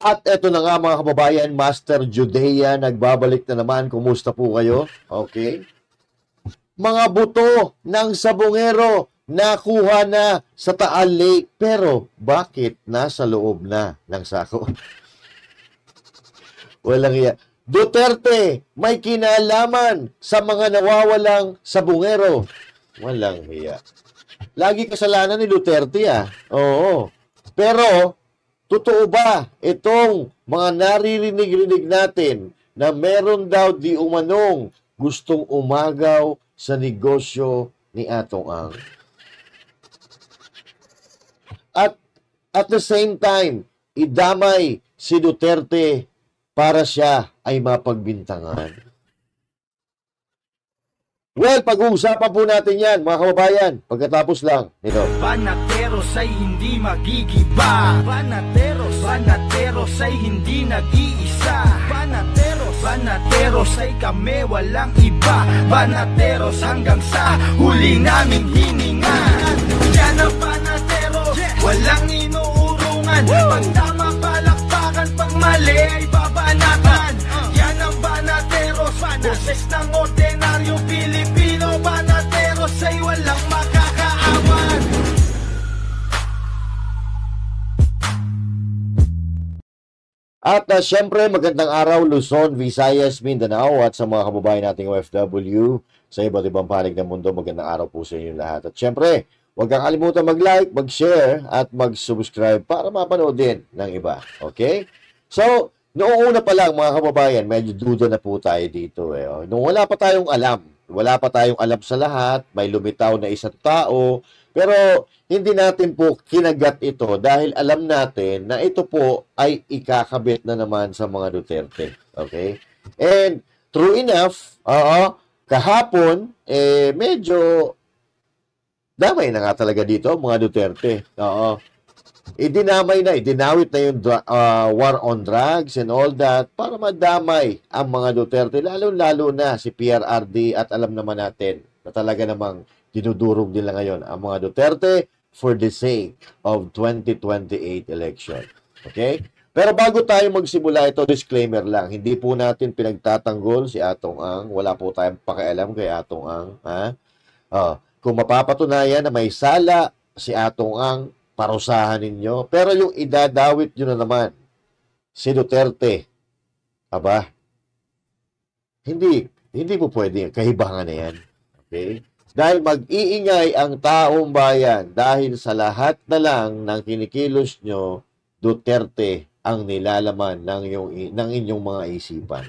At eto na nga mga kababayan, Master Judea, nagbabalik na naman. Kumusta po kayo? Okay. Mga buto ng sabongero nakuha na sa Taal Lake. Pero bakit nasa loob na ng sako? Walang iya. Duterte, may kinalaman sa mga nawawalang sabongero. Walang iya. Lagi kasalanan ni Duterte Oo. Pero totoo ba itong mga naririnig-rinig natin na meron daw di umanong gustong umagaw sa negosyo ni Atong Ang? At the same time, idamay si Duterte para siya ay mapagbintangan. Well, pag-uusapan po natin yan, mga kababayan, pagkatapos lang nito. Banateros ay hindi magigiba. Banateros ay hindi nag-iisa. Banateros ay kami walang iba. Banateros hanggang sa huli naming hininga. Yan ang banateros, walang inuurungan. Pag tama palakpakan, pag mali ay babanatan. Yan ang banateros, boses ng ordinaryo Pilipino. Banateros ay walang makakaawan. At syempre, magandang araw Luzon, Visayas, Mindanao at sa mga kababayan nating OFW sa iba't ibang panig ng mundo. Magandang araw po sa inyo lahat. At syempre, huwag kang kalimutan mag-like, mag-share at mag-subscribe para mapanood din ng iba. Okay? So, noong una pa lang mga kababayan, medyo duda na po tayo dito. Noong wala pa tayong alam sa lahat, may lumitaw na isang tao, pero hindi natin po kinagat ito dahil alam natin na ito po ay ikakabit na naman sa mga Duterte. Okay? And true enough, kahapon, medyo damay na nga talaga dito mga Duterte. Idinawit na yung war on drugs and all that para madamay ang mga Duterte, lalo-lalo na si PRRD at alam naman natin na talaga namang dinudurog nila ngayon ang mga Duterte for the sake of 2028 election. Okay? Pero bago tayo magsimula ito, disclaimer lang, hindi po natin pinagtatanggol si Atong Ang, wala po tayong pakialam kay Atong Ang. Kung mapapatunayan na may sala si Atong Ang, parusahan ninyo. Pero yung idadawit nyo na naman, si Duterte, hindi po pwede. Kahibangan na yan. Okay? Dahil mag-iingay ang taong bayan dahil sa lahat na lang ng kinikilos nyo, Duterte ang nilalaman ng inyong mga isipan.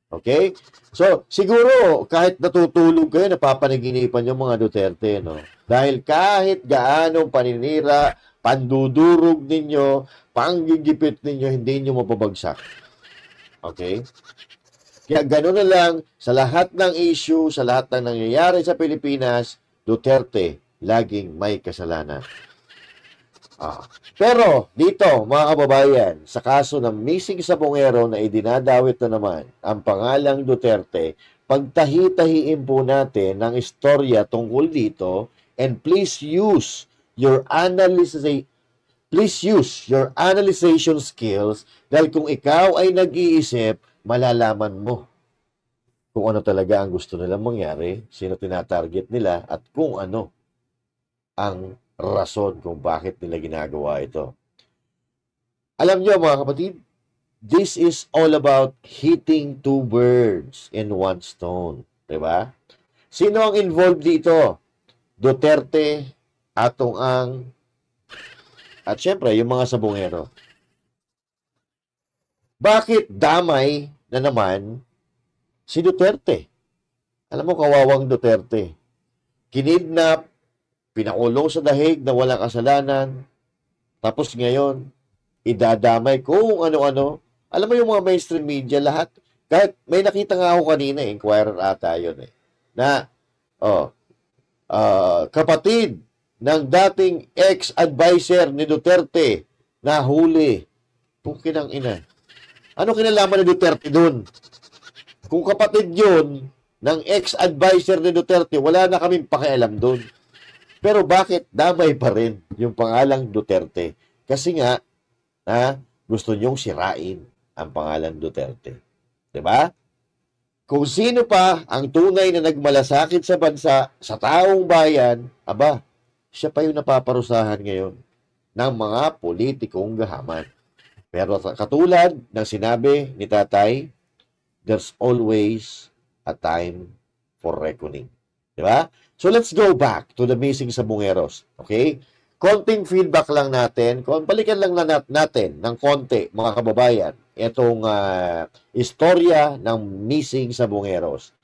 Okay? So, siguro, kahit natutulog kayo, napapanaginipan yung mga Duterte, no? Dahil kahit gaanong paninira, pandudurog ninyo, panggigipit ninyo, hindi nyo mapabagsak. Okay? Kaya gano'n na lang, sa lahat ng issue, sa lahat ng nangyayari sa Pilipinas, Duterte, laging may kasalanan. Pero, dito, mga kababayan, sa kaso ng missing sabongero na idinadawit na naman ang pangalang Duterte, pagtahi-tahiin po natin ng istorya tungkol dito, and please use your analyzation skills dahil kung ikaw ay nag-iisip, malalaman mo kung ano talaga ang gusto nilang mangyari, sino tinatarget nila, at kung ano ang rason kung bakit nila ginagawa ito. Alam niyo mga kapatid, this is all about hitting two birds in one stone. Diba? Sino ang involved dito? Duterte, Atong Ang, at syempre yung mga sabongero. Bakit damay na naman si Duterte? Alam mo, kawawang Duterte. Kinidnap, pinakulong sa dahig na walang kasalanan, tapos ngayon, idadamay kung ano-ano. Alam mo yung mga mainstream media, lahat, kahit may nakita nga ako kanina, Inquirer ata yun na, kapatid ng dating ex-advisor ni Duterte na huli. Kung kinang ina. Ano kinalaman ni Duterte dun? Kung kapatid yun ng ex-advisor ni Duterte, wala na kaming pakialam dun. Pero bakit damay pa rin yung pangalang Duterte? Kasi nga, gusto nyong sirain ang pangalan Duterte. Diba? Kung sino pa ang tunay na nagmalasakit sa bansa, sa taong bayan, aba, siya pa yung napaparusahan ngayon ng mga politikong gahaman. Pero katulad ng sinabi ni Tatay, there's always a time for reckoning. Diba? So let's go back to the missing Sabongeros. Okay? Konting feedback lang natin. Balikan lang natin ng konti, mga kababayan, itong istorya ng missing Sabongeros.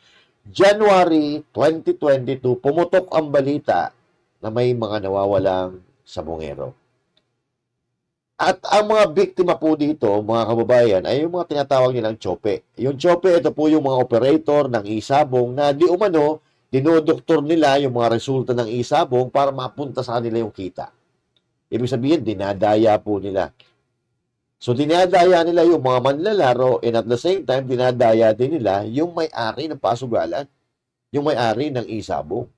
January 2022, pumutok ang balita na may mga nawawalang Sabongero. At ang mga biktima po dito, mga kababayan, ay yung mga tinatawag nilang tsope. Yung tsope, ito po yung mga operator ng isabong na di umano, dinodoktor nila yung mga resulta ng isabong para mapunta sa kanila yung kita. Ibig sabihin, dinadaya po nila. So, dinadaya nila yung mga manlalaro and at the same time, dinadaya din nila yung may-ari ng pasugalan, yung may-ari ng isabong.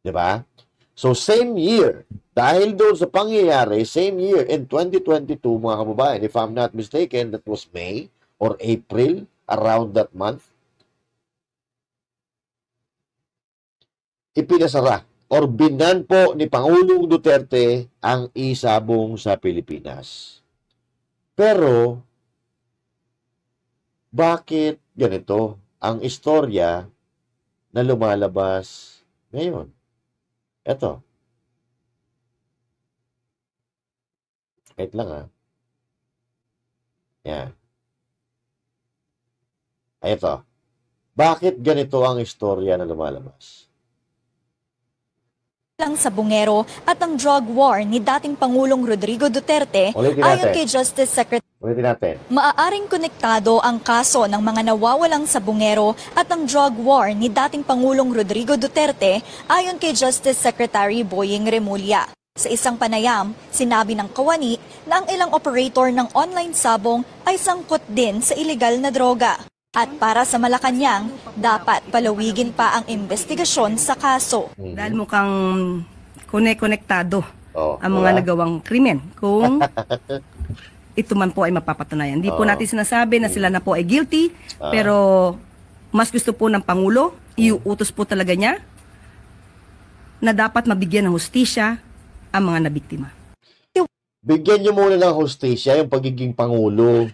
Diba? So, same year, dahil doon sa pangyayari, same year in 2022, mga kababayan, if I'm not mistaken, that was May or April, around that month, ipinasara or binan po ni Pangulong Duterte ang isabong sa Pilipinas. Pero, bakit ganito ang istorya na lumalabas ngayon? Ito. Wait lang ha. Yan. Ito. Bakit ganito ang istorya na lumalabas? Lang Sabongero at ang drug war ni dating Pangulong Rodrigo Duterte ayon kay Justice Secretary. Ulitin natin. Maaaring konektado ang kaso ng mga nawawalang Sabongero at ang drug war ni dating Pangulong Rodrigo Duterte ayon kay Justice Secretary Boying Remulla. Sa isang panayam, sinabi ng kawani na ang ilang operator ng online sabong ay sangkot din sa ilegal na droga. At para sa Malacanang, dapat palawigin pa ang investigasyon sa kaso. Dahil mukhang konektado ang diba? mga nagawang krimen. Kung ito man po ay mapapatunayan. Hindi po natin sinasabi na sila na po ay guilty, pero mas gusto po ng Pangulo, iuutos po talaga niya na dapat mabigyan ng hustisya ang mga nabiktima. Bigyan niyo muna ng hustisya yung pagiging Pangulo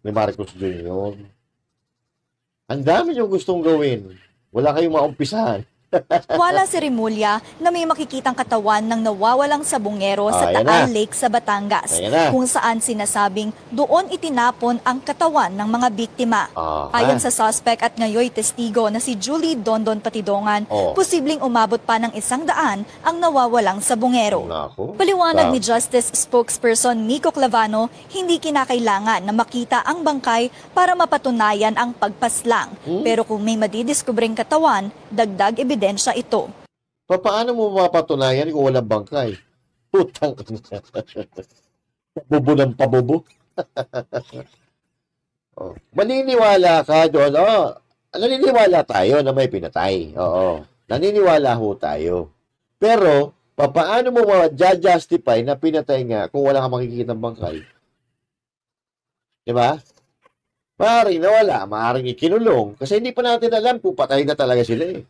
ni Marcos Jr. Ang dami niyong gustong gawin. Wala kayong maumpisahan. Wala si Remulla na may makikitang katawan ng nawawalang Sabongero sa ayan Taal na. Lake sa Batangas, Ayan na. kung saan sinasabing doon itinapon ang katawan ng mga biktima. Ayon sa suspect at ngayoy testigo na si Julie Dondon Patidongan, posibleng umabot pa ng 100 ang nawawalang Sabongero. Nako. Paliwanag ni Justice Spokesperson Nico Clavano, hindi kinakailangan na makita ang bangkay para mapatunayan ang pagpaslang. Pero kung may madidiskubreng katawan, dagdag ebidensya ito. Paano mo mapatunayan kung walang bangkay? Putang. Pabubo ng pabubo. Maniniwala ka doon. Naniniwala tayo na may pinatay. Oo. Naniniwala ho tayo. Pero, paano mo ma-justify na pinatay nga kung wala kang makikita ng bangkay? Diba? Maaaring nawala, maaaring ikinulong. Kasi hindi pa natin alam kung patay na talaga sila eh.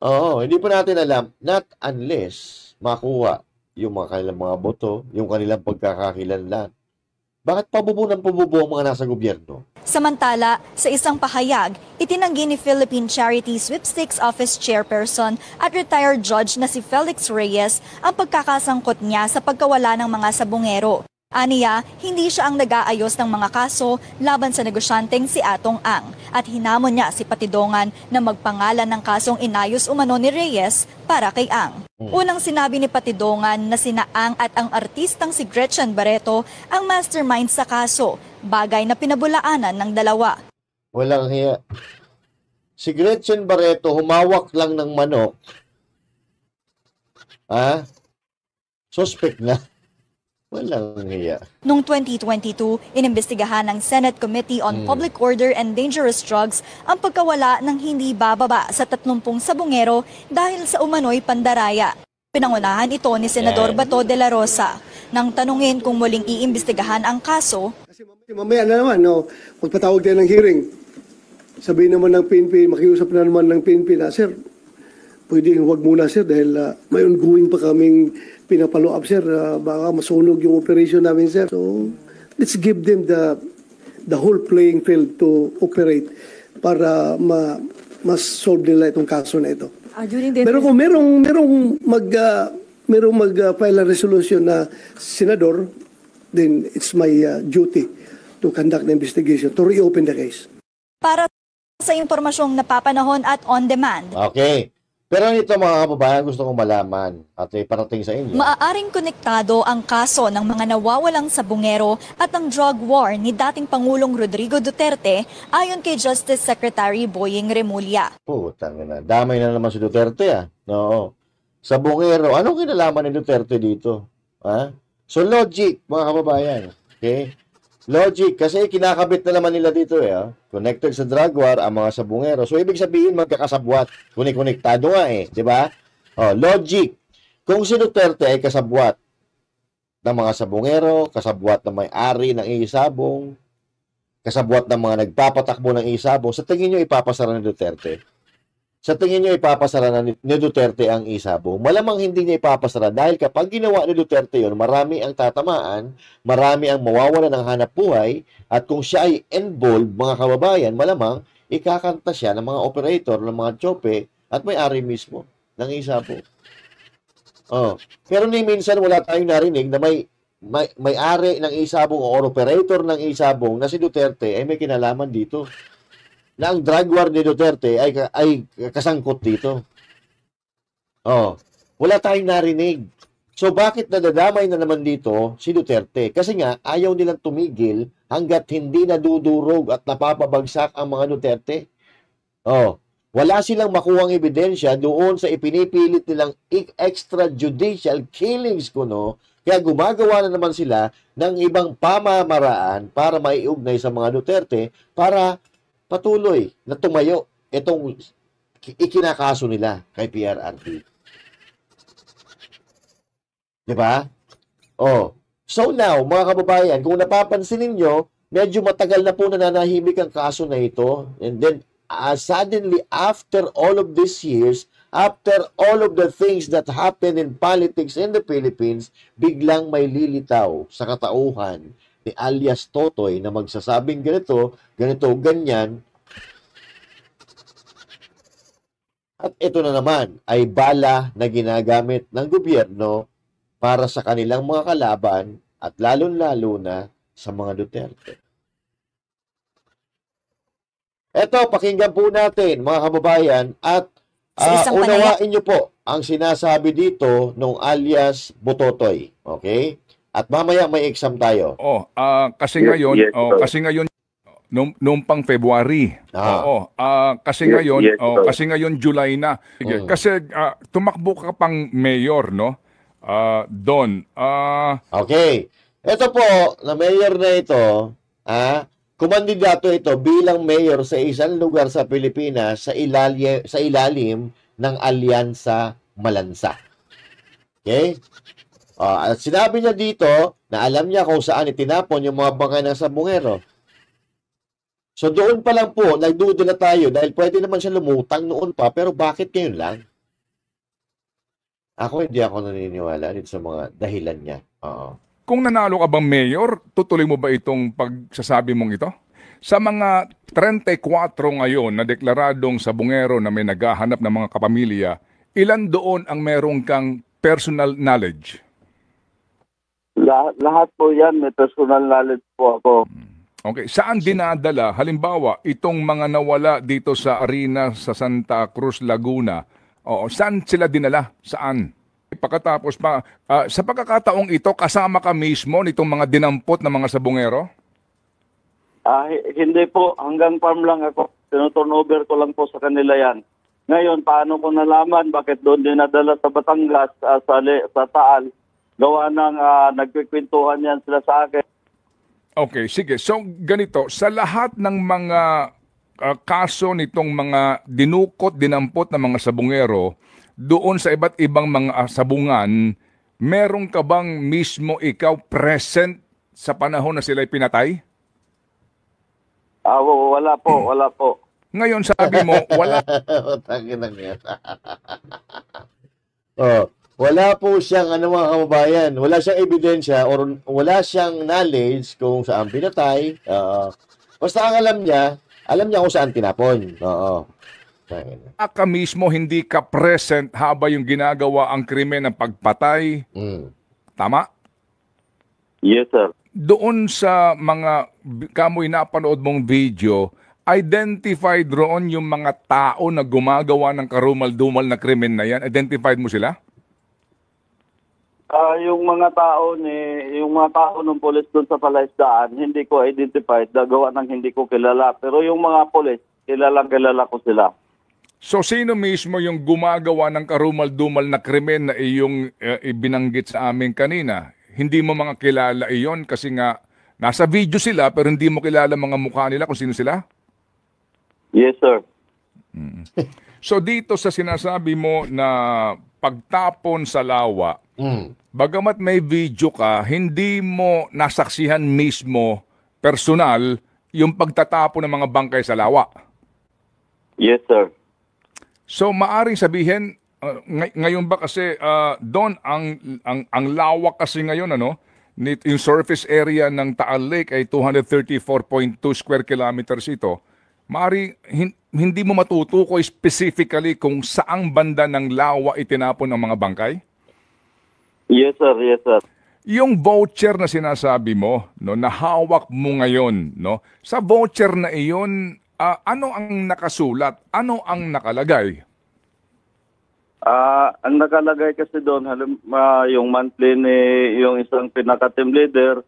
Oo, hindi pa natin alam, not unless makuha yung kanilang mga boto, yung kanilang pagkakakilanlan. Bakit pabubo ng pabubo ang mga nasa gobyerno? Samantala, sa isang pahayag, itinanggi ni Philippine Charity Sweepstakes Office Chairperson at retired judge na si Felix Reyes ang pagkakasangkot niya sa pagkawala ng mga Sabongero. Aniya, hindi siya ang nag-aayos ng mga kaso laban sa negosyanteng si Atong Ang at hinamon niya si Patidongan na magpangalan ng kasong inayos umano ni Reyes para kay Ang. Unang sinabi ni Patidongan na sina Ang at ang artistang si Gretchen Barreto ang mastermind sa kaso, bagay na pinabulaanan ng dalawa. Walang hiya. Si Gretchen Barreto humawak lang ng manok. Suspect na. Walang hiya. Noong 2022, inimbestigahan ng Senate Committee on Public Order and Dangerous Drugs ang pagkawala ng hindi bababa sa 30 Sabongero dahil sa umano'y pandaraya. Pinangunahan ito ni Senador Yan. Bato de la Rosa nang tanungin kung muling iimbestigahan ang kaso. Kasi mamaya na naman, no, magpatawag tayo ng hearing. Sabihin naman ng PNP, makiusap na naman ng PNP na, sir, pwede huwag muna, sir, dahil may ongoing pa kaming pinapalo up, sir. Baka masunog yung operation namin, sir. So, let's give them the whole playing field to operate para mas solve nila itong kaso na ito. Pero kung merong mag-file a resolution na senador, then it's my duty to conduct the investigation, to reopen the case. Para sa impormasyong napapanahon at on demand, Okay. Pero nito mga kababayan, gusto kong malaman at parating sa inyo. maaaring konektado ang kaso ng mga nawawalang sabungero at ang drug war ni dating Pangulong Rodrigo Duterte ayon kay Justice Secretary Boying Remulla. Putang ina. Damay na naman si Duterte No. Sa bungero, anong kinalaman ni Duterte dito? Ha? So logic, mga kababayan. Okay? Logic, kasi kinakabit na naman nila dito Connected sa drug war ang mga sabungero. So ibig sabihin magkakasabwat. Konektado nga di ba? Logic. Kung si Duterte ay kasabwat ng mga sabungero, kasabwat ng may-ari ng isabong, kasabwat ng mga nagpapatakbo ng isabong, sa tingin nyo ipapasara ni Duterte? Sa tingin nyo ipapasara ni Duterte ang isabong? Malamang hindi niya ipapasara dahil kapag ginawa ni Duterte yun, marami ang tatamaan, marami ang mawawala ng hanap buhay, at kung siya ay involved, mga kababayan, malamang ikakanta siya ng mga operator, ng mga tsope, at may-ari mismo ng isabong. Pero ni minsan wala tayong narinig na may-ari ng isabong o operator ng isabong na si Duterte ay may kinalaman dito. Na ang drug war ni Duterte ay kasangkot dito. Wala tayong narinig. So bakit nadadamay na naman dito si Duterte? Kasi nga ayaw nilang tumigil hanggat hindi nadudurog at napapabagsak ang mga Duterte. Wala silang makuhang ebidensya doon sa ipinipilit nilang extrajudicial killings Kaya gumagawa na naman sila ng ibang pamamaraan para maiugnay sa mga Duterte para patuloy na tumayo itong ikinakaso nila kay PRRD. Diba? So now, mga kababayan, kung napapansin ninyo, medyo matagal na po nananahimik ang kaso na ito. And then, suddenly, after all of these years, after all of the things that happened in politics in the Philippines, biglang may lilitaw sa katauhan ni alias Totoy na magsasabing ganito, ganyan. At ito na naman ay bala na ginagamit ng gobyerno para sa kanilang mga kalaban at lalong-lalo na sa mga Duterte. Ito, pakinggan po natin mga kababayan at unawain nyo po ang sinasabi dito nung alias Bototoy. Okay? At mamaya may exam tayo. Kasi ngayon nung pang February. Kasi ngayon July na. Sige, kasi tumakbo ka pang mayor, no? Don. Okay. Ito po, na mayor na ito, kumandidato ito bilang mayor sa isang lugar sa Pilipinas sa ilalim ng Alyansa Malansa. Okay? At sinabi niya dito na alam niya kung saan itinapon yung mga bangkay ng sabungero. So doon pa lang po, nagdududa tayo dahil pwede naman siya lumutang noon pa, pero bakit ngayon lang? Hindi ako naniniwala dito sa mga dahilan niya. Kung nanalo ka bang mayor, tutuloy mo ba itong pagsasabi mong ito? Sa mga 34 ngayon na deklaradong sabungero na may naghahanap ng mga kapamilya, ilan doon ang merong kang personal knowledge? Lahat po yan, may personal knowledge po ako. Okay, saan dinadala, halimbawa, itong mga nawala dito sa arena sa Santa Cruz, Laguna, saan sila dinala? Saan? Pagkatapos pa, sa pagkakataong ito, kasama ka mismo nitong mga dinampot na mga sabungero? Hindi po, hanggang farm lang ako. Tinuturnover ko lang po sa kanila yan. Ngayon, paano ko nalaman bakit doon dinadala sa Batangas, sa Taal? Gawa ng nagkikwentuhan yan sila sa akin. Okay, sige. So, ganito, sa lahat ng mga kaso nitong mga dinukot, dinampot na mga sabungero, doon sa iba't ibang mga sabungan, meron ka bang mismo ikaw present sa panahon na sila'y pinatay? Wala po. Ngayon sabi mo, wala. Tangin na yan. Oh, wala po siyang mga kababayan, wala siyang ebidensya or wala siyang knowledge kung saan pinatay. Basta ang alam niya kung saan tinapon. Oo. Ka mismo hindi ka present habang yung ginagawa ang krimen ng pagpatay. Tama? Yes, sir. Doon sa mga kamoy napanood mong video, identified roon yung mga tao na gumagawa ng karumal-dumal na krimen na yan? Identified mo sila? Yung mga tao ng pulis doon sa palaisdaan, hindi ko identified, gawa ng hindi ko kilala. Pero yung mga pulis, kilala ko sila. So sino mismo yung gumagawa ng karumal-dumal na krimen na iyong ibinanggit sa amin kanina? Hindi mo mga kilala iyon kasi nga nasa video sila pero hindi mo kilala mga mukha nila kung sino sila? Yes, sir. So dito sa sinasabi mo na pagtapon sa lawa, bagamat may video ka, hindi mo nasaksihan mismo personal yung pagtatapon ng mga bangkay sa lawa? Yes, sir. So maaring sabihin ngayon ba kasi doon ang lawak kasi ngayon yung surface area ng Taal Lake ay 234.2 square kilometers ito. Maaring hindi mo matutukoy specifically kung saang banda ng lawa itinapon ng mga bangkay? Yes, sir. Yes, sir. Yung voucher na sinasabi mo, na hawak mo ngayon, sa voucher na iyon, ano ang nakasulat? Ano ang nakalagay? Ang nakalagay kasi doon, yung monthly ni yung isang pinaka-team leader,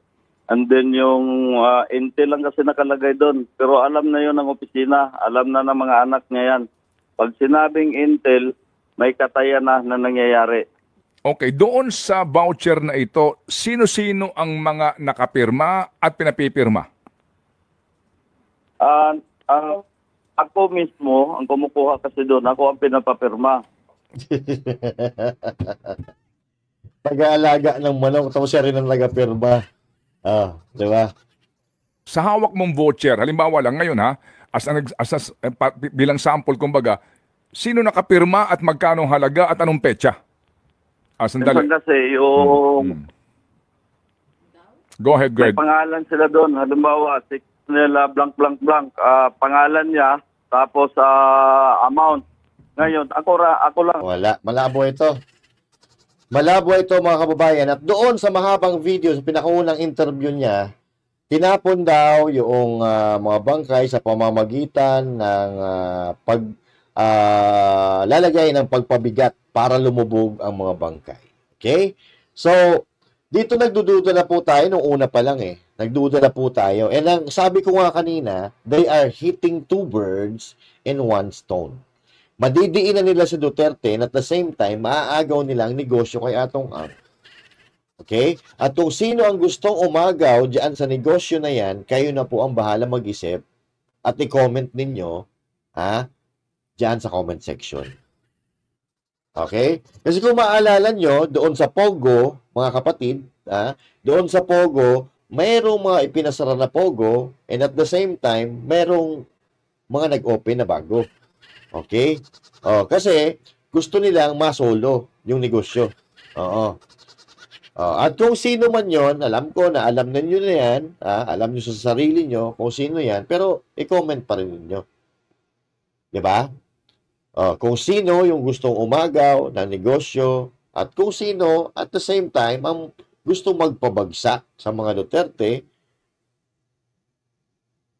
and then yung intel lang kasi nakalagay doon. Pero alam na yon ng opisina, alam na ng mga anak niya yan. Pag sinabing intel, may katayan na nangyayari. Okay, doon sa voucher na ito, sino-sino ang mga nakapirma at pinapipirma? Ako mismo, ang kumukuha kasi doon, ako ang pinapapirma. Pag-aalaga ng manok, tapos siya rin ang nagapirma. Di ba? Sa hawak mong voucher, halimbawa lang ngayon bilang sample kumbaga, sino nakapirma at magkano halaga at anong petsa? Sandali. Kasi yung... Go ahead, Greg. May pangalan sila doon. Halimbawa, nila blank. Pangalan niya, tapos amount. Ngayon, ako lang. Wala. Malabo ito. Malabo ito mga kababayan. At doon sa mahabang video, sa pinakaunang interview niya, tinapon daw yung mga bangkay sa pamamagitan ng lalagay ng pagpabigat para lumubog ang mga bangkay. Okay? So, dito nagdududa na po tayo nung una pa lang eh. Nagduda na po tayo. And ang sabi ko nga kanina, they are hitting two birds in one stone. Madidiinan nila si Duterte and at the same time, maaagaw nila ang negosyo kay Atong Ang. Okay? At kung sino ang gustong umagaw dyan sa negosyo na yan, kayo na po ang bahala mag-isip at i-comment ninyo dyan sa comment section. Okay? Kasi kung maalala nyo, doon sa Pogo, mga kapatid, doon sa Pogo, mayroong mga ipinasara na Pogo and at the same time, mayroong mga nag-open na bago. Okay? Kasi gusto nilang masolo yung negosyo. At kung sino man yon, alam ko na alam ninyo na yan, alam nyo sa sarili nyo kung sino yan, pero i-comment pa rin ninyo. Diba? Kung sino yung gustong umagaw ng negosyo at kung sino at the same time ang gustong magpabagsak sa mga Duterte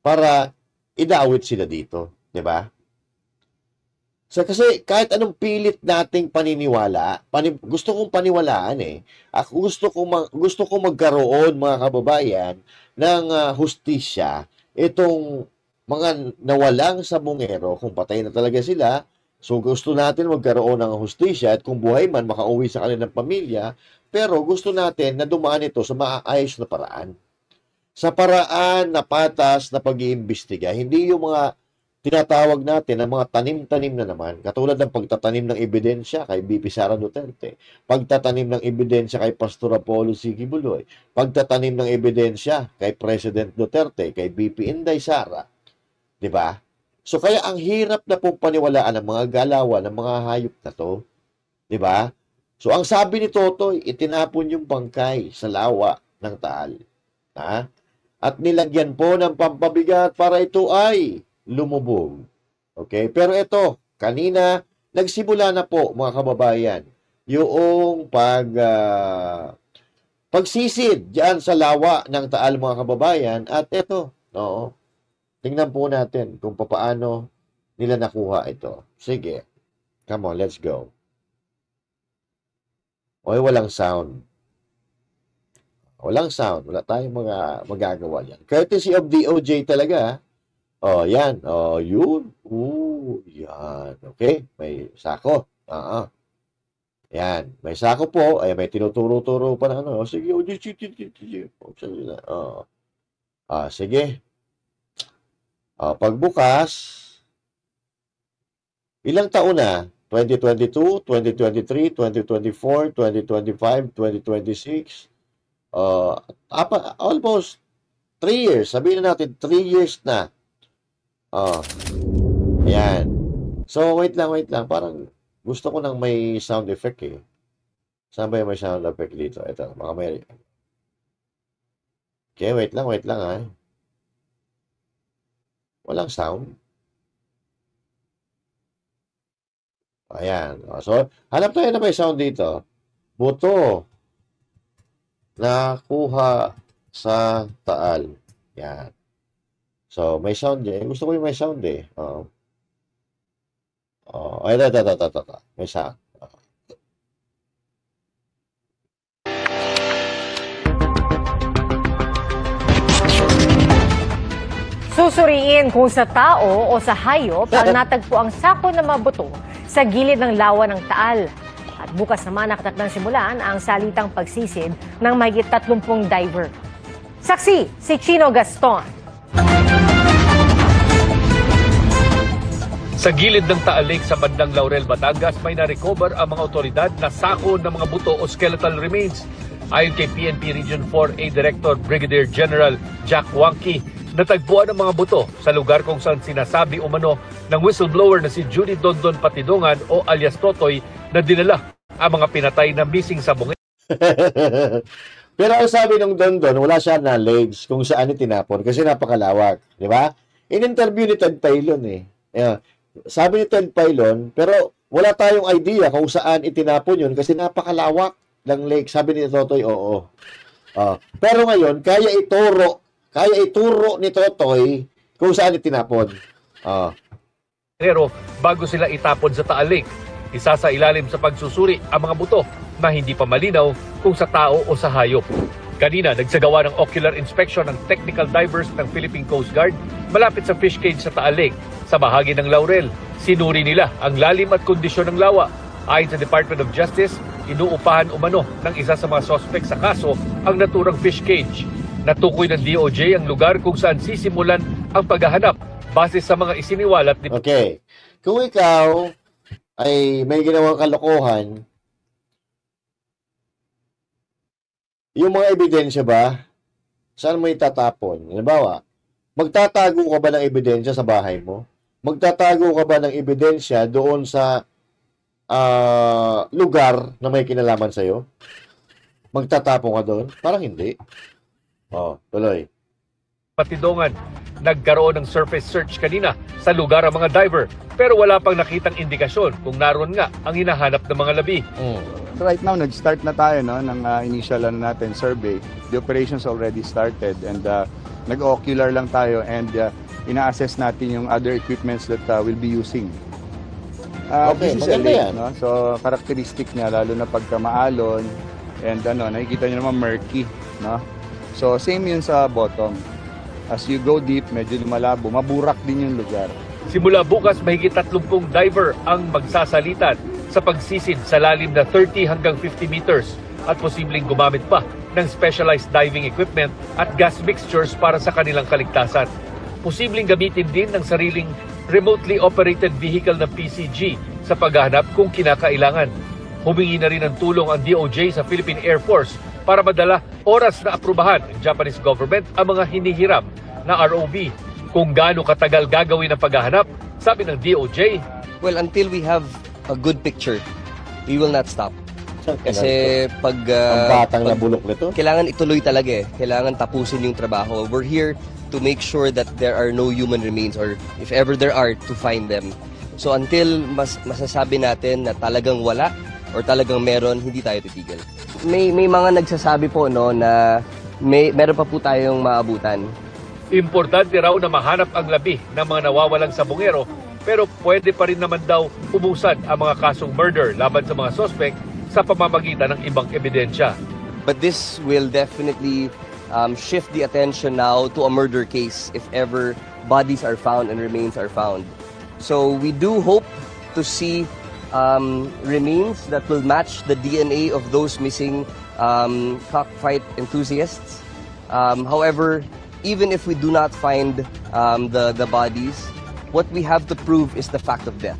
para idawit sila dito. Diba? So, kasi kahit anong pilit nating paniniwala, gusto kong paniwalaan Ako gusto kong magkaroon mga kababayan ng hustisya itong mga nawalang sabungero kung patay na talaga sila. So gusto natin magkaroon ng hustisya at kung buhay man makauwi sa kanilang pamilya, pero gusto natin na dumaan ito sa maayos na paraan. Sa paraan na patas na pag-iimbestiga, hindi yung mga tinatawag natin ng mga tanim-tanim na naman, katulad ng pagtatanim ng ebidensya kay BP Sara Duterte, pagtatanim ng ebidensya kay Pastor Apollo C. Quiboloy, pagtatanim ng ebidensya kay President Duterte, kay BP Inday Sara. Di ba? So kaya ang hirap na pong paniwalaan ng mga galawan ng mga hayop na to. Di ba? So ang sabi ni Totoy, itinapon yung bangkay sa lawa ng Taal. Ha? At nilagyan po ng pampabigat para ito ay lumubog. Okay? Pero ito, kanina, nagsimula na po mga kababayan, yung pagsisid diyan sa lawa ng Taal mga kababayan. At ito, no, tingnan po natin kung paano nila nakuha ito. Sige. Come on, let's go. Oy, walang sound. Walang sound. Wala tayong magagawa yan. Courtesy of DOJ talaga. Oh, yan. Oh, yun. Yan. Okay. May sako. Yan. May sako po. Ay, may tinuturo-turo pa na ano. Sige. Sige. Pagbukas, ilang taon na? 2022, 2023, 2024, 2025, 2026. Almost 3 years. Sabihin na natin, 3 years na. Ayan. So, wait lang. Parang gusto ko nang may sound effect eh. Saan ba yung may sound effect dito? Ito, mga may... Okay, wait lang ha. Walang sound. Ayan. So, hanap tayo na may sound dito. Buto. Nakuha sa Taal. Yan. So, may sound eh. Gusto ko yung may sound eh. Ito. May sound. Susuriin kung sa tao o sa hayop ang natagpo ang sako ng mga buto sa gilid ng lawa ng Taal. At bukas naman nakatakdang simulan ang salitang pagsisid ng mahigit 30 diver. Saksi, si Chino Gaston. Sa gilid ng Taal Lake sa bandang Laurel, Batangas, may na-recover ang mga otoridad na sako ng mga buto o skeletal remains. Ayon kay PNP Region 4A Director Brigadier General Jack Wangki, natagpuan ang mga buto sa lugar kung saan sinasabi umano ng whistleblower na si Judy Dondon Patidongan o alias Totoy na dinala ang mga pinatay na missing sa bungin. Pero ang sabi ng Dondon, wala siya na legs kung saan itinapon kasi napakalawak. Di ba? In-interview ni Ted Pailon eh. Sabi ni Ted Pailon, pero wala tayong idea kung saan itinapon yun kasi napakalawak ng lake. Sabi ni Totoy, oo. Pero ngayon, kaya ituro ni Totoy kung saan itinapon. Pero bago sila itapon sa Taal Lake, isa sa ilalim sa pagsusuri ang mga buto na hindi pa malinaw kung sa tao o sa hayop. Kanina, nagsagawa ng ocular inspection ng technical divers ng Philippine Coast Guard malapit sa fish cage sa Taal Lake. Sa bahagi ng Laurel, sinuri nila ang lalim at kondisyon ng lawa. Ayon sa Department of Justice, inuupahan umano ng isa sa mga suspect sa kaso ang naturang fish cage. Natukoy ng DOJ ang lugar kung saan sisimulan ang paghahanap base sa mga isiniwalat ni... Okay. Kung ikaw ay may ginawang kalokohan, yung mga ebidensya ba, saan mo itatapon? Halimbawa, magtatago ka ba ng ebidensya sa bahay mo? Magtatago ka ba ng ebidensya doon sa lugar na may kinalaman sa'yo? Magtatapon ka doon? Parang hindi. Tuloy. Patidongan, nagkaroon ng surface search kanina sa lugar ang mga diver pero wala pang nakitang indikasyon kung naroon nga ang hinahanap ng mga labi. So right now, nag-start na tayo ng initial natin survey. The operations already started and nag-ocular lang tayo and ina-assess natin yung other equipments that we'll be using. Okay, this is maganda yan. no? So characteristic niya, lalo na pagka maalon and nakikita nyo naman murky. No? So same yun sa bottom. As you go deep, medyo lumalabo, maburak din yung lugar. Simula bukas, mahigit 30 diver ang magsasalitan sa pagsisid sa lalim na 30 hanggang 50 meters at posibleng gumamit pa ng specialized diving equipment at gas mixtures para sa kanilang kaligtasan. Posibleng gamitin din ng sariling remotely operated vehicle ng PCG sa paghahanap kung kinakailangan. Humingi na rin ng tulong ang DOJ sa Philippine Air Force para madala oras na aprubahan ng Japanese government ang mga hinihiram na ROV. Kung gaano katagal gagawin ang paghahanap, sabi ng DOJ, well, until we have a good picture, we will not stop. Kasi pag Ang batang na bulok nito. kailangan ituloy talaga eh. Kailangan tapusin yung trabaho. We're here to make sure that there are no human remains, or if ever there are, to find them. So until masasabi natin na talagang wala or talagang meron, hindi tayo titigil. May mga nagsasabi po no na meron pa po tayong maabutan. importante raw na mahanap ang labi ng mga nawawalang sabungero, pero pwede pa rin naman daw umusad ang mga kasong murder laban sa mga suspect sa pamamagitan ng ibang ebidensya. But this will definitely shift the attention now to a murder case if ever bodies are found and remains are found. So we do hope to see remains that will match the DNA of those missing cockfight enthusiasts. However, even if we do not find the bodies, what we have to prove is the fact of death.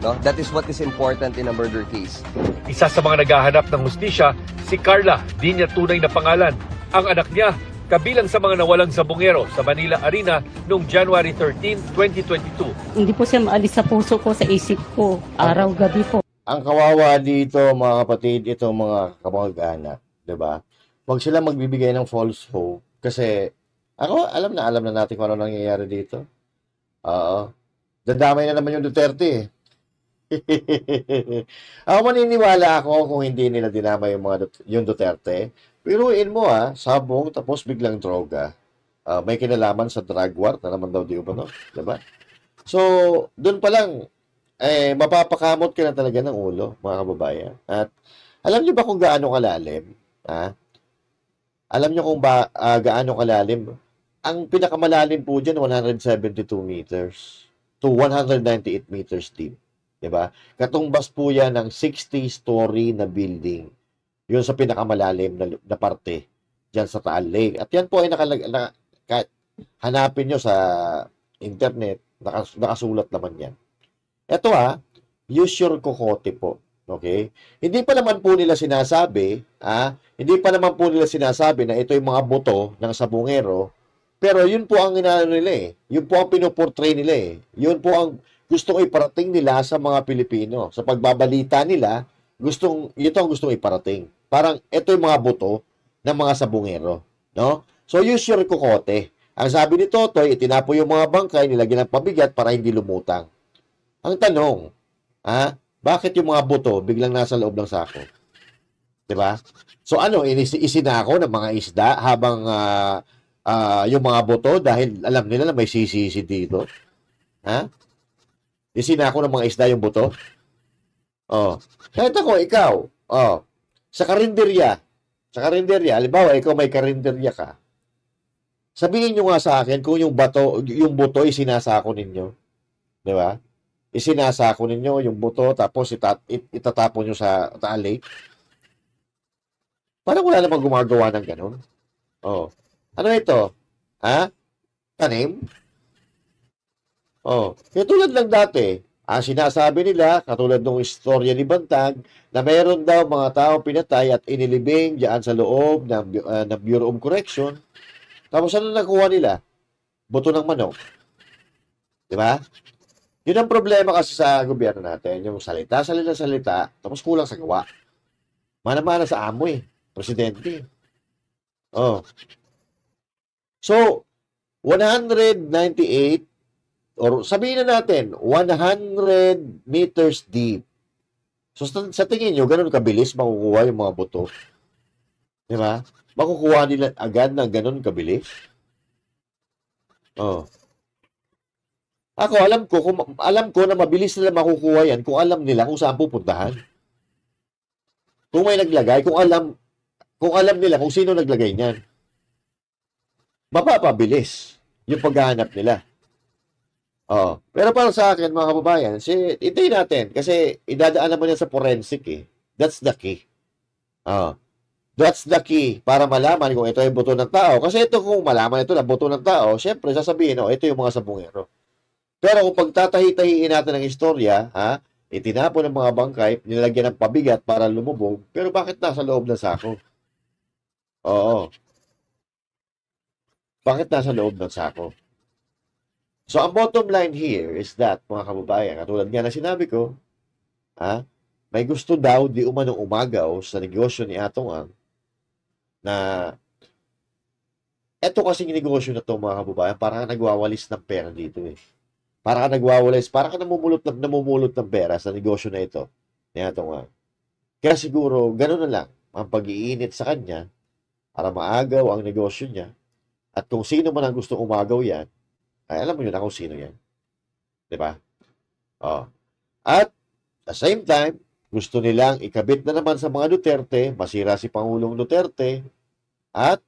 No? That is what is important in a murder case. Isa sa mga naghahanap ng hustisya, si Carla, di niya tunay na pangalan. Ang anak niya, kabilang sa mga nawalang sabungero sa Manila Arena noong January 13, 2022. Hindi po siya maalis sa puso ko, sa isip ko, araw-gabi po. Ang kawawa dito, mga kapatid, itong mga kamag-anak, 'di ba? Huwag sila magbibigay ng false hope kasi alam na natin kung ano nangyayari dito. Oo. Dadamay na naman yung Duterte. Ako maniniwala ako kung hindi nila dinamay yung Duterte. Piruin mo sabong tapos biglang droga. May kinalaman sa drug war na naman daw di ba no? Diba? So, doon pa lang mapapakamot ka na talaga ng ulo, mga kababayan. At alam niyo ba kung gaano kalalim? Alam niyo kung gaano kalalim? Ang pinakamalalim po dyan, 172 meters to 198 meters deep. Diba? Katumbas po yan ng 60-story na building. Yun sa pinakamalalim na parte dyan sa Taal Lake. At yan po ay hanapin nyo sa internet, nakasulat naman yan. Ito use your kokote po. Okay? Hindi pa naman po nila sinasabi na ito yung mga buto ng sabungero, pero yun po ang inaano nila Yun po ang pinoportray nila Yun po ang gustong iparating nila sa mga Pilipino. Sa pagbabalita nila, ito ang gustong iparating. Parang ito yung mga buto ng mga sabungero. No? So, use your kokote. Ang sabi ni Totoy, itinapo yung mga bangkay, nilagyan ng pabigat para hindi lumutang. Ang tanong, bakit yung mga buto biglang nasa loob ng sako? Diba? So, isinako ng mga isda habang yung mga buto dahil alam nila na may sisisi dito? Isinako ng mga isda yung buto? Kahit ako, ikaw, sa karinderya, halimbawa, ikaw may karinderya ka, sabihin nyo nga sa akin kung yung buto isinasako ninyo. Di ba? Isinasako ninyo yung buto, tapos itatapon nyo sa Taal Lake. Parang wala namang gumagawa ng ganun. Ano ito? Tanim? Kaya tulad lang dati, sinasabi nila, katulad ng istorya ni Bantag, na mayroon daw mga tao pinatay at inilibing diyan sa loob ng Bureau of Correction. Tapos ano nakuha nila? Buto ng manok. Di ba? Yun ang problema kasi sa gobyerno natin. Yung salita, tapos kulang sa gawa. Mana-mana sa amo presidente. So, 198 or sabihin na natin, 100 meters deep. So, sa tingin nyo, ganun kabilis makukuha yung mga buto. Di ba? Makukuha nila agad ng ganun kabilis. Ako, alam ko na mabilis nila makukuha yan kung alam nila kung saan pupuntahan. Kung may naglagay, kung alam nila kung sino naglagay niyan. Mapapabilis yung paghahanap nila. Pero para sa akin, mga kababayan, hintayin natin kasi idadaan naman yan sa forensic That's the key. That's the key para malaman kung ito ay buto ng tao. Kasi ito kung malaman ito na buto ng tao, syempre sasabihin, ito yung mga sabungero. Pero kung pagtatahi-tahiin natin ang istorya, itinapon ng mga bangkay, nilagyan ng pabigat para lumubog, pero bakit nasa loob ng sako? Oo. Bakit nasa loob ng sako? So, ang bottom line here is that, mga kababayan, katulad nga na sinabi ko, may gusto daw di umanong umagaw sa negosyo ni Atong Ang na eto kasing negosyo na to, mga kababayan, parang nagwawalis ng pera dito eh. Parang nagwawalis, parang namumulot ng pera sa negosyo na ito ni Atong Ang. Kaya siguro, gano'n na lang ang pag-iinit sa kanya para maagaw ang negosyo niya. At kung sino man ang gusto umagaw yan, ay alam mo yun na kung sino yan. Diba? Oh. At the same time, gusto nilang ikabit na naman sa mga Duterte, masira si Pangulong Duterte, at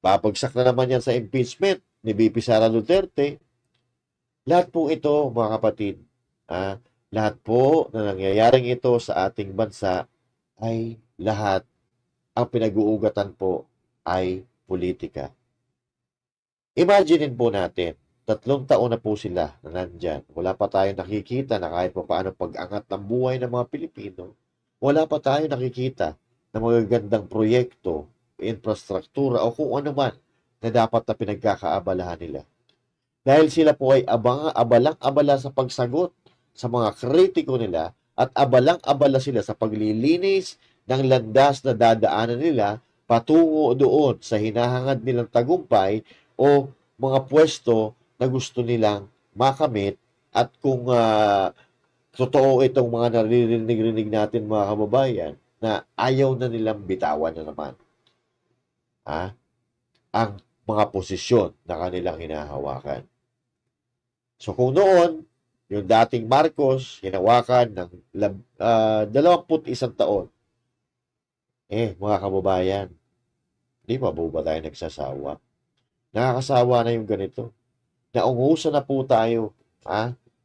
babagsak na naman yan sa impeachment ni VP Sara Duterte. Lahat po ito, mga kapatid, lahat po na nangyayaring ito sa ating bansa ay lahat ang pinag-uugatan po ay politika. Imaginein po natin, 3 taon na po sila na nandyan. Wala pa tayong nakikita na kahit pa paano pag-angat ng buhay ng mga Pilipino. Wala pa tayong nakikita na magagandang proyekto, infrastruktura o kung ano man na dapat na pinagkakaabalahan nila. Dahil sila po ay abalang-abala sa pagsagot sa mga kritiko nila at abalang-abala sila sa paglilinis ng landas na dadaanan nila patungo doon sa hinahangad nilang tagumpay o mga pwesto na gusto nilang makamit. At kung totoo itong mga naririnig natin, mga kababayan, na ayaw na nilang bitawan na naman ang mga posisyon na kanilang hinahawakan. So kung noon, yung dating Marcos, hinawakan ng 21 taon, mga kababayan, di ba ba tayo nagsasawa? Nakakasawa na yung ganito. Naungusan na po tayo.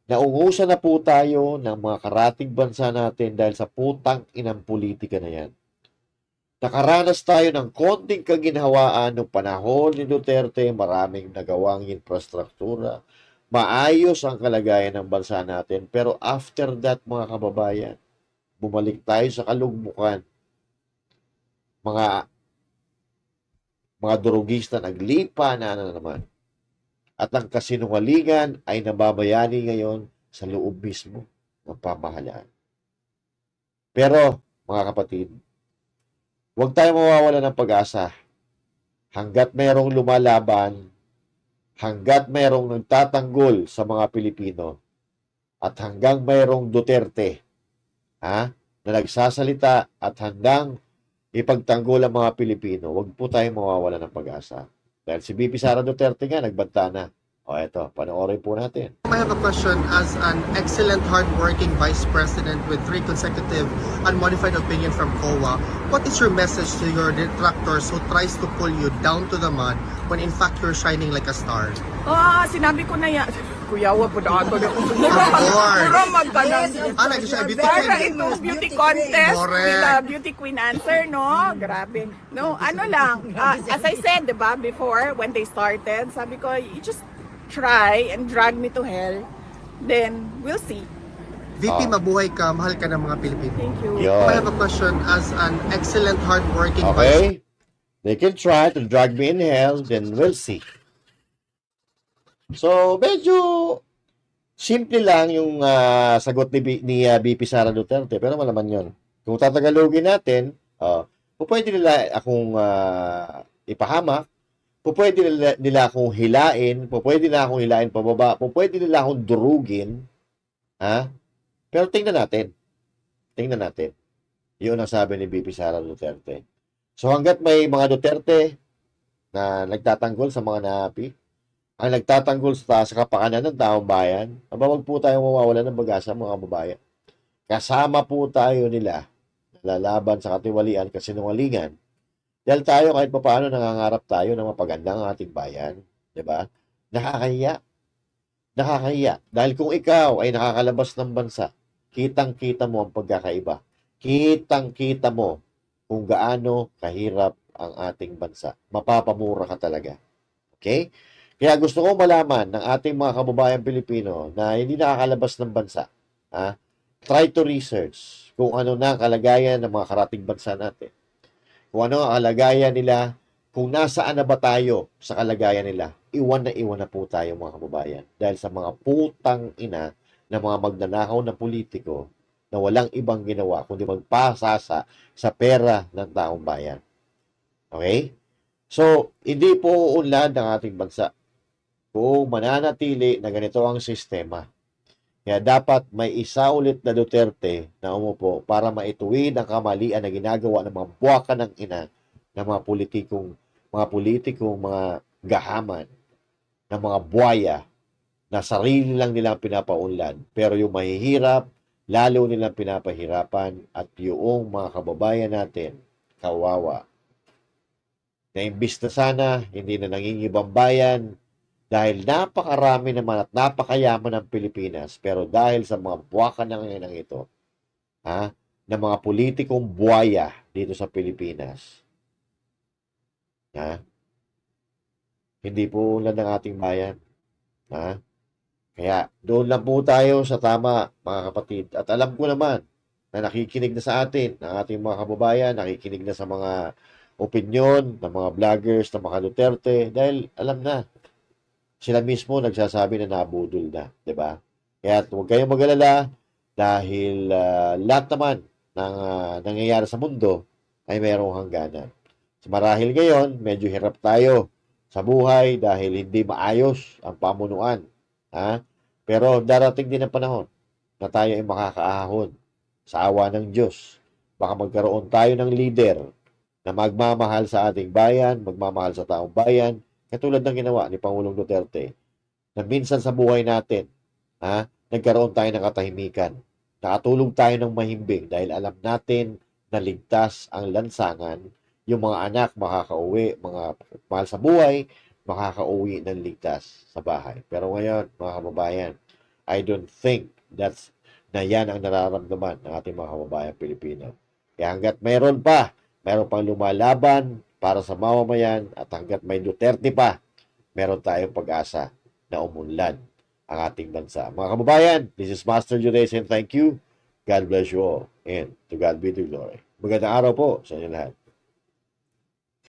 Naungusan na po tayo ng mga karating bansa natin dahil sa putang inang politika na yan. Nakaranas tayo ng konting kaginhawaan noong panahon ni Duterte, maraming nagawang infrastruktura, maayos ang kalagayan ng bansa natin. Pero after that, mga kababayan, bumalik tayo sa kalugmukan. Mga durugista naglipa na naman. At ang kasinungalingan ay nababayani ngayon sa loob mismo ng pamahalaan. Pero, mga kapatid, huwag tayo mawawala ng pag-asa. Hanggat mayroong lumalaban, hanggat mayroong nagtatanggol sa mga Pilipino, at hanggang mayroong Duterte na nagsasalita at handang ipagtanggol ang mga Pilipino, huwag po tayo mawawala ng pag-asa. Dahil si VP Sara Duterte nga, nagbanta na. Eto, panoorin po natin. I have a question. As an excellent, hardworking Vice President with 3 consecutive unmodified opinion from COA, what is your message to your detractors who tries to pull you down to the mud when in fact you're shining like a star? Sinabi ko na yan. Kuyawa po na ato. Itong beauty contest with beauty queen answer, no? Grabe. No, ano lang. As I said, diba, before, when they started, sabi ko, you just try and drag me to hell. Then, we'll see. VP, mabuhay ka. Mahal ka ng mga Pilipino. Thank you. I have a question. As an excellent, hardworking Okay. They can try to drag me in hell, then we'll see. So, medyo simple lang yung sagot ni VP Sara Duterte, pero malaman yun. Kung tatagalogin natin, pwede nila akong ipahamak, pwede nila akong hilain, pwede nila akong hilain pababa, pwede nila akong durugin, pero tingnan natin. Yun ang sabi ni VP Sara Duterte. So, hanggat may mga Duterte na nagtatanggol sa mga naapi, ang nagtatanggol sa kapakanan ng taong bayan, wag po tayo mawawala ng pag-asa, mga babayan. Kasama po tayo nila lalaban sa katiwalian, kasinungalingan. Dahil tayo kahit papaano nangangarap tayo ng mapaganda ng ating bayan. Diba? Nakakahiya. Dahil kung ikaw ay nakakalabas ng bansa, kitang-kita mo ang pagkakaiba. Kitang-kita mo kung gaano kahirap ang ating bansa. Mapapamura ka talaga. Okay? Kaya gusto ko malaman ng ating mga kababayan Pilipino na hindi nakakalabas ng bansa. Try to research kung ano na ang kalagayan ng mga karating bansa natin. Kung ano ang kalagayan nila, kung nasaan na ba tayo sa kalagayan nila. Iwan na po tayo mga kababayan. Dahil sa mga putang ina ng mga magnanakaw na politiko na walang ibang ginawa kundi magpasasa sa pera ng taong bayan. Okay? So, hindi po uunlad ng ating bansa kung mananatili na ganito ang sistema. Kaya dapat may isa ulit na Duterte na umupo para maituwid ang kamalian na ginagawa ng mga buwaka ng ina ng mga politikong mga gahaman, ng mga buwaya na sarili lang nilang pinapaunlad. Pero yung mahihirap, lalo nilang pinapahirapan at yung mga kababayan natin, kawawa. Na imbis na sana, hindi na nangingibang bayan, dahil napakarami naman at napakayaman ng Pilipinas, pero dahil sa mga buwakan ng ito, ng mga politikong buwaya dito sa Pilipinas, hindi po ulan ng ating bayan. Kaya doon lang po tayo sa tama, mga kapatid. At alam ko naman na nakikinig na sa atin, ng ating mga kababayan, nakikinig na sa mga opinion ng mga vloggers, ng mga Duterte, dahil alam na, sila mismo nagsasabi na nabudol na, 'di ba? Kaya huwag kayong mag-alala dahil lahat naman ng nangyayari sa mundo ay mayroong hangganan. So, marahil ngayon, medyo hirap tayo sa buhay dahil hindi maayos ang pamunuan. Pero darating din ang panahon na tayo ay makakaahon sa awa ng Diyos. Baka magkaroon tayo ng leader na magmamahal sa ating bayan, magmamahal sa taong bayan, katulad ng ginawa ni Pangulong Duterte, na minsan sa buhay natin, nagkaroon tayo ng katahimikan. Nakatulog tayo ng mahimbing dahil alam natin na ligtas ang lansangan, yung mga anak makakauwi, mga mahal sa buhay, makakauwi ng ligtas sa bahay. Pero ngayon, mga kababayan, I don't think na yan ang nararamdaman ng ating mga kababayan Pilipino. Kaya hanggat mayroon pang lumalaban para sa mamamayan at hanggat may Duterte pa, meron tayong pag-asa na umunlad ang ating bansa. Mga kababayan, this is Master Judes and thank you. God bless you all and to God be the glory. Magandang araw po sa inyo lahat.